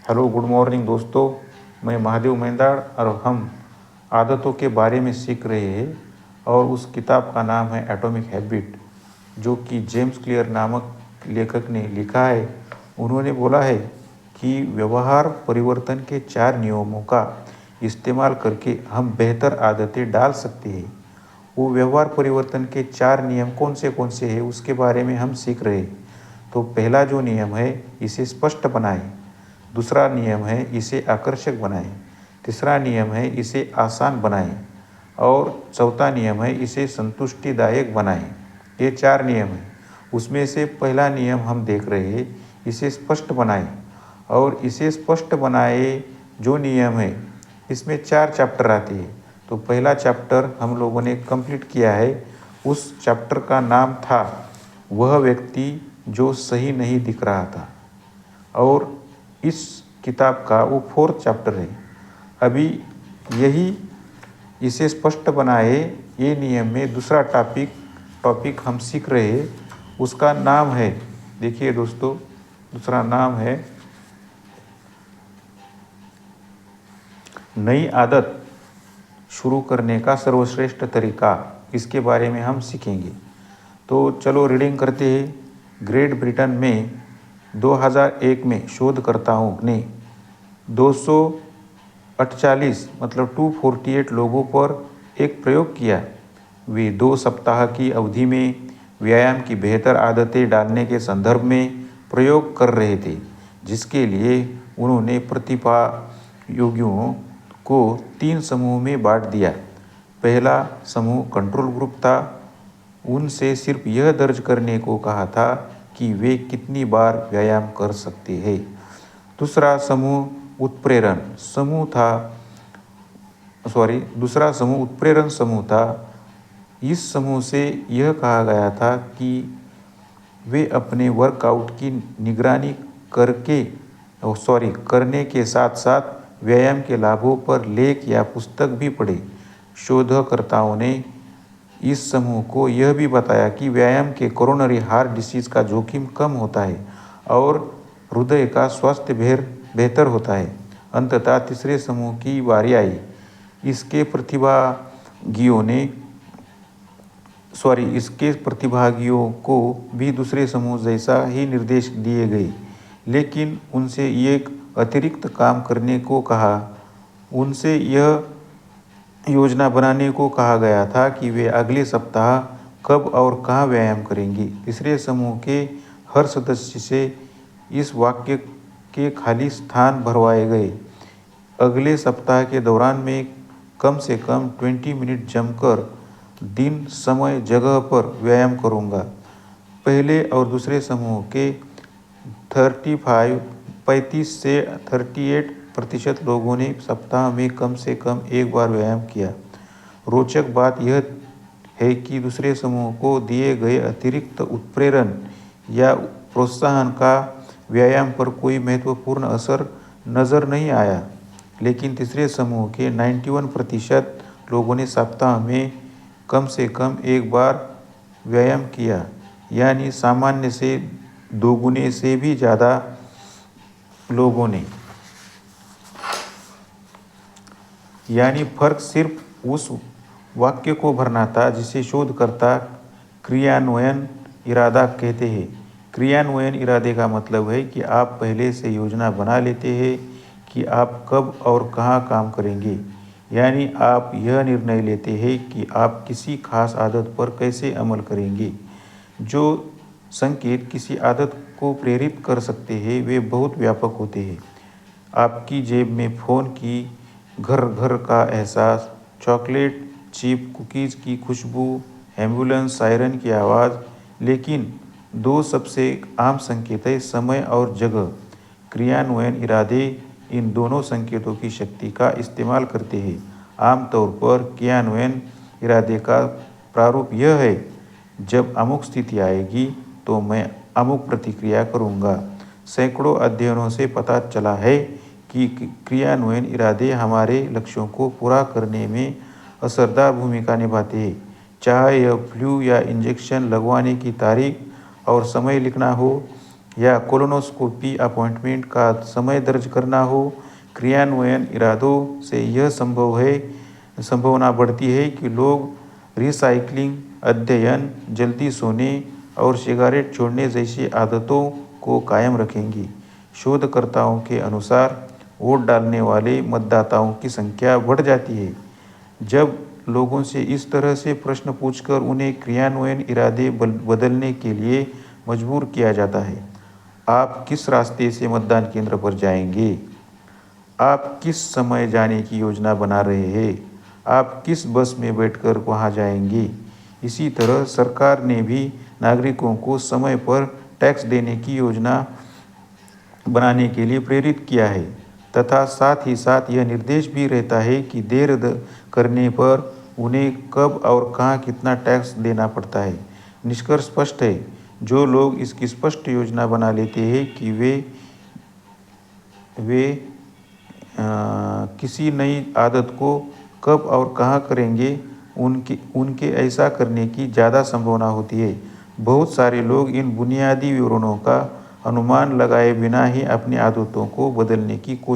Hello good morning दोस्तों। मैं महादेव मेंदाड़ और हम आदतों के बारे में सीख रहे हैं और उस किताब का नाम है एटॉमिक हैबिट, जो कि जेम्स क्लियर नामक लेखक ने लिखा है। उन्होंने बोला है कि व्यवहार परिवर्तन के 4 नियमों का इस्तेमाल करके हम बेहतर आदतें डाल सकते हैं। वो व्यवहार परिवर्तन के 4 नियम कौन से हैं उसके बारे में हम सीख रहे हैं। तो पहला जो नियम है, इसे स्पष्ट बनाएं। दूसरा नियम है, इसे आकर्षक बनाएं। तीसरा नियम है, इसे आसान बनाएं। और चौथा नियम है, इसे संतुष्टिदायक बनाएं। ये 4 नियम हैं। उसमें से पहला नियम हम देख रहे हैं, इसे स्पष्ट बनाएं। और इसे स्पष्ट बनाए जो नियम है, इसमें 4 चैप्टर आते हैं। तो पहला चैप्टर हम लोगों ने कंप्लीट किया है। उस चैप्टर का नाम था वह व्यक्ति जो सही नहीं दिख रहा था। और इस किताब का वो 4th चैप्टर है। अभी यही इसे स्पष्ट बनाए ये नियम में दूसरा टॉपिक हम सीख रहे हैं। उसका नाम है, देखिए दोस्तों, दूसरा नाम है नई आदत शुरू करने का सर्वश्रेष्ठ तरीका। इसके बारे में हम सीखेंगे। तो चलो रीडिंग करते हैं। ग्रेट ब्रिटेन में 2001 में शोधकर्ताओं ने 248 मतलब 248 लोगों पर एक प्रयोग किया। वे 2 सप्ताह की अवधि में व्यायाम की बेहतर आदतें डालने के संदर्भ में प्रयोग कर रहे थे, जिसके लिए उन्होंने प्रतिभागियों को 3 समूह में बांट दिया। पहला समूह कंट्रोल ग्रुप था। उनसे सिर्फ यह दर्ज करने को कहा था कि वे कितनी बार व्यायाम कर सकते हैं। दूसरा समूह उत्प्रेरण समूह था। इस समूह से यह कहा गया था कि वे अपने वर्कआउट की निगरानी करने के साथ साथ व्यायाम के लाभों पर लेख या पुस्तक भी पढ़े। शोधकर्ताओं ने इस समूह को यह भी बताया कि व्यायाम के कोरोनरी हार्ट डिसीज का जोखिम कम होता है और हृदय का स्वास्थ्य बेहतर होता है। अंततः तीसरे समूह की बारी आई। इसके प्रतिभागियों को भी दूसरे समूह जैसा ही निर्देश दिए गए, लेकिन उनसे एक अतिरिक्त काम करने को कहा। उनसे यह योजना बनाने को कहा गया था कि वे अगले सप्ताह कब और कहाँ व्यायाम करेंगे। तीसरे समूह के हर सदस्य से इस वाक्य के खाली स्थान भरवाए गए। अगले सप्ताह के दौरान मैं कम से कम 20 मिनट जमकर दिन, समय, जगह पर व्यायाम करूंगा। पहले और दूसरे समूह के 35 से 38% लोगों ने सप्ताह में कम से कम एक बार व्यायाम किया। रोचक बात यह है कि दूसरे समूह को दिए गए अतिरिक्त उत्प्रेरण या प्रोत्साहन का व्यायाम पर कोई महत्वपूर्ण असर नज़र नहीं आया, लेकिन तीसरे समूह के 91% लोगों ने सप्ताह में कम से कम एक बार व्यायाम किया, यानी सामान्य से दोगुने से भी ज़्यादा लोगों ने। यानी फर्क सिर्फ उस वाक्य को भरना था जिसे शोधकर्ता क्रियान्वयन इरादा कहते हैं। क्रियान्वयन इरादे का मतलब है कि आप पहले से योजना बना लेते हैं कि आप कब और कहाँ काम करेंगे। यानी आप यह निर्णय लेते हैं कि आप किसी खास आदत पर कैसे अमल करेंगे। जो संकेत किसी आदत को प्रेरित कर सकते हैं वे बहुत व्यापक होते हैं। आपकी जेब में फ़ोन की घर का एहसास, चॉकलेट चिप कुकीज़ की खुशबू, एम्बुलेंस सायरन की आवाज़। लेकिन 2 सबसे आम संकेत है समय और जगह। क्रियान्वयन इरादे इन दोनों संकेतों की शक्ति का इस्तेमाल करते हैं। आमतौर पर क्रियान्वयन इरादे का प्रारूप यह है, जब अमुक स्थिति आएगी तो मैं अमुक प्रतिक्रिया करूँगा। सैकड़ों अध्ययनों से पता चला है कि क्रियान्वयन इरादे हमारे लक्ष्यों को पूरा करने में असरदार भूमिका निभाते हैं। चाहे यह फ्लू या इंजेक्शन लगवाने की तारीख और समय लिखना हो या कोलोनोस्कोपी अपॉइंटमेंट का समय दर्ज करना हो। क्रियान्वयन इरादों से यह संभावना बढ़ती है कि लोग रिसाइक्लिंग, अध्ययन, जल्दी सोने और सिगरेट छोड़ने जैसी आदतों को कायम रखेंगे। शोधकर्ताओं के अनुसार वोट डालने वाले मतदाताओं की संख्या बढ़ जाती है जब लोगों से इस तरह से प्रश्न पूछकर उन्हें क्रियान्वयन इरादे बदलने के लिए मजबूर किया जाता है। आप किस रास्ते से मतदान केंद्र पर जाएंगे? आप किस समय जाने की योजना बना रहे हैं? आप किस बस में बैठकर वहां जाएंगे? इसी तरह सरकार ने भी नागरिकों को समय पर टैक्स देने की योजना बनाने के लिए प्रेरित किया है तथा साथ ही साथ यह निर्देश भी रहता है कि देर करने पर उन्हें कब और कहाँ कितना टैक्स देना पड़ता है। निष्कर्ष स्पष्ट है, जो लोग इसकी स्पष्ट योजना बना लेते हैं कि वे किसी नई आदत को कब और कहाँ करेंगे, उनके ऐसा करने की ज़्यादा संभावना होती है। बहुत सारे लोग इन बुनियादी विवरणों का अनुमान लगाए बिना ही अपनी आदतों को बदलने की कोशिश